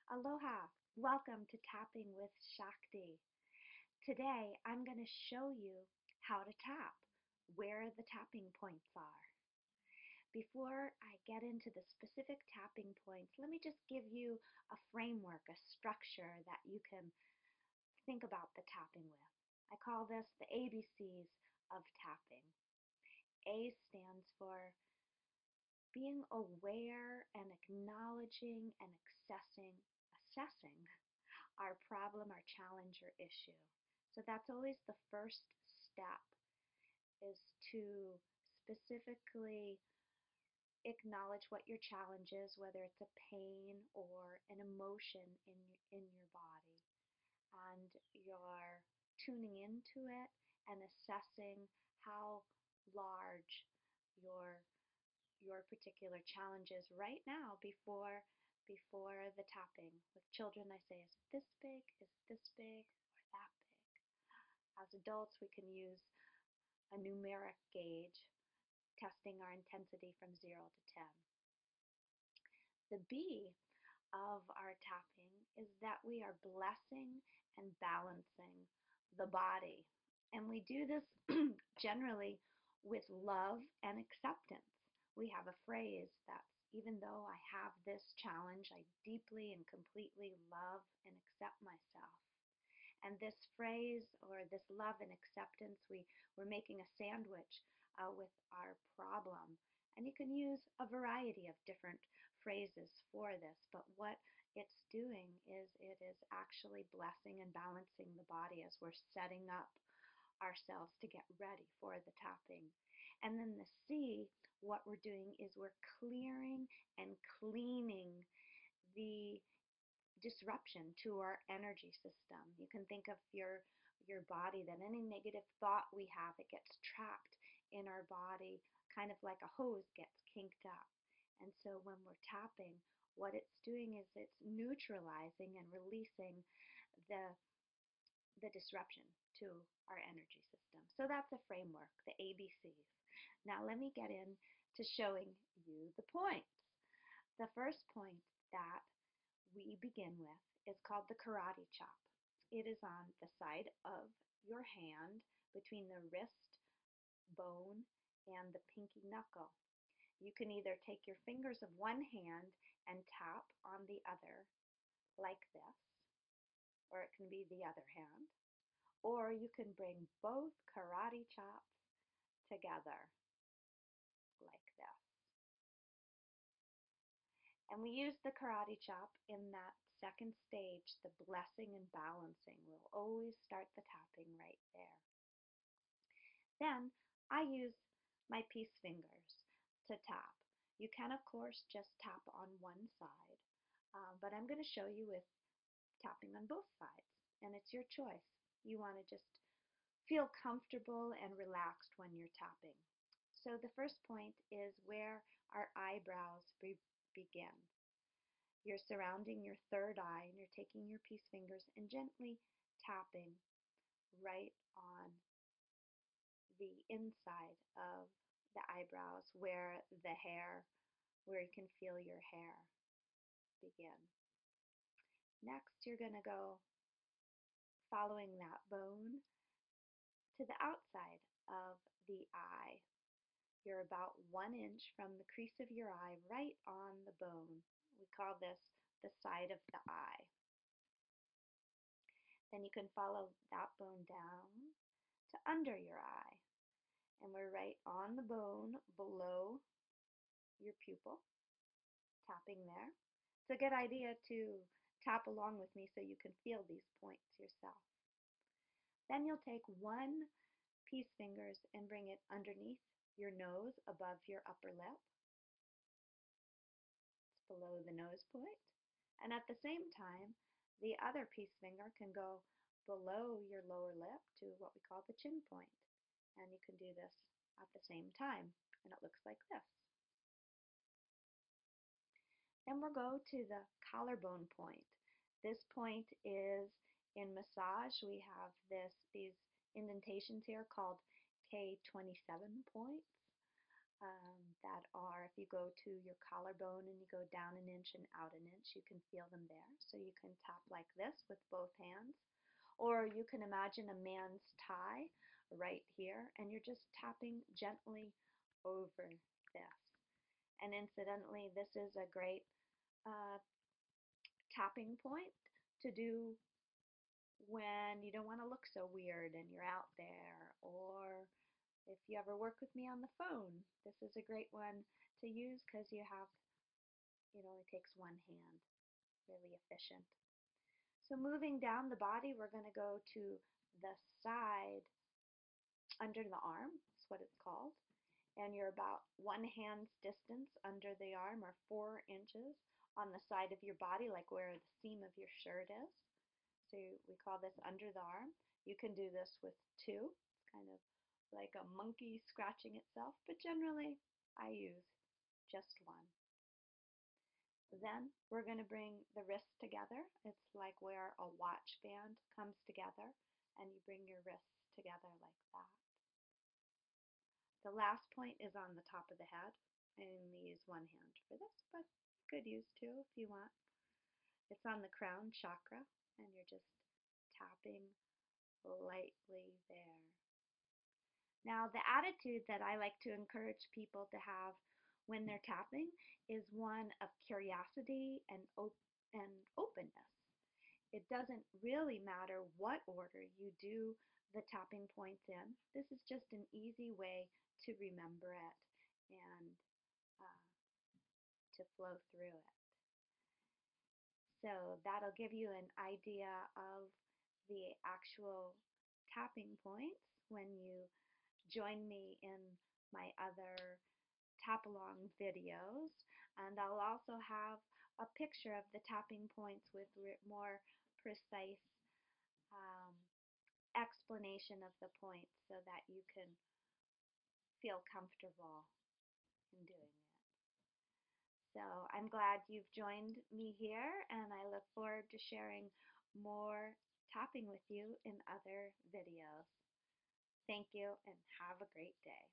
Aloha! Welcome to Tapping with Shakti. Today I'm going to show you how to tap, where the tapping points are. Before I get into the specific tapping points, let me just give you a framework, a structure that you can think about the tapping with. I call this the ABCs of tapping. A stands for being aware and acknowledging and assessing our problem, our challenge, or issue. So that's always the first step, is to specifically acknowledge what your challenge is, whether it's a pain or an emotion in your body. And you're tuning into it and assessing how large your your particular challenge is right now before the tapping. With children, I say, is this big, is this big, or that big? As adults, we can use a numeric gauge, testing our intensity from 0 to 10. The B of our tapping is that we are blessing and balancing the body. And we do this generally with love and acceptance. We have a phrase that's, even though I have this challenge, I deeply and completely love and accept myself. And this phrase, or this love and acceptance, we're making a sandwich with our problem. And you can use a variety of different phrases for this, but what it's doing is it is actually blessing and balancing the body as we're setting up ourselves to get ready for the tapping. And then the C, what we're doing is we're clearing and cleaning the disruption to our energy system. You can think of your body, that any negative thought we have, it gets trapped in our body, kind of like a hose gets kinked up. And so when we're tapping, what it's doing is it's neutralizing and releasing the disruption to our energy system. So that's a framework, the ABCs. Now let me get into showing you the points. The first point that we begin with is called the karate chop. It is on the side of your hand between the wrist bone and the pinky knuckle. You can either take your fingers of one hand and tap on the other like this, or it can be the other hand, or you can bring both karate chops together like this. And we use the karate chop in that second stage, the blessing and balancing. We'll always start the tapping right there. Then I use my peace fingers to tap. You can, of course, just tap on one side, but I'm going to show you with tapping on both sides, and it's your choice. You want to just feel comfortable and relaxed when you're tapping. So the first point is where our eyebrows begin. You're surrounding your third eye, and you're taking your peace fingers and gently tapping right on the inside of the eyebrows, where you can feel your hair begin. Next, you're going to go following that bone to the outside of the eye. You're about 1 inch from the crease of your eye, right on the bone. We call this the side of the eye. Then you can follow that bone down to under your eye. And we're right on the bone below your pupil, tapping there. It's a good idea to tap along with me so you can feel these points yourself. Then you'll take one peace fingers and bring it underneath your nose, above your upper lip. It's below the nose point. And at the same time, the other peace finger can go below your lower lip to what we call the chin point. And you can do this at the same time, and it looks like this. Then we'll go to the collarbone point. This point is in massage. We have these indentations here called K27 points. that are, if you go to your collarbone and you go down an inch and out an inch, you can feel them there. So you can tap like this with both hands. Or you can imagine a man's tie right here, and you're just tapping gently over this. And incidentally, this is a great uh, tapping point to do when you don't want to look so weird and you're out there, or if you ever work with me on the phone, this is a great one to use because it only takes one hand, really efficient. So moving down the body, we're going to go to the side under the arm, that's what it's called. And you're about one hand's distance under the arm, or 4 inches on the side of your body, like where the seam of your shirt is. So we call this under the arm. You can do this with two. It's kind of like a monkey scratching itself, but generally I use just one. Then we're going to bring the wrists together. It's like where a watch band comes together, and you bring your wrists together like that. The last point is on the top of the head. I only use one hand for this, but you could use two if you want. It's on the crown chakra, and you're just tapping lightly there. Now, the attitude that I like to encourage people to have when they're tapping is one of curiosity and openness. It doesn't really matter what order you do the tapping points in. This is just an easy way to remember it and uh, to flow through it. So that'll give you an idea of the actual tapping points when you join me in my other tap along videos. And I'll also have a picture of the tapping points with more precise um, explanation of the points so that you can feel comfortable in doing it. So I'm glad you've joined me here, and I look forward to sharing more tapping with you in other videos. Thank you, and have a great day.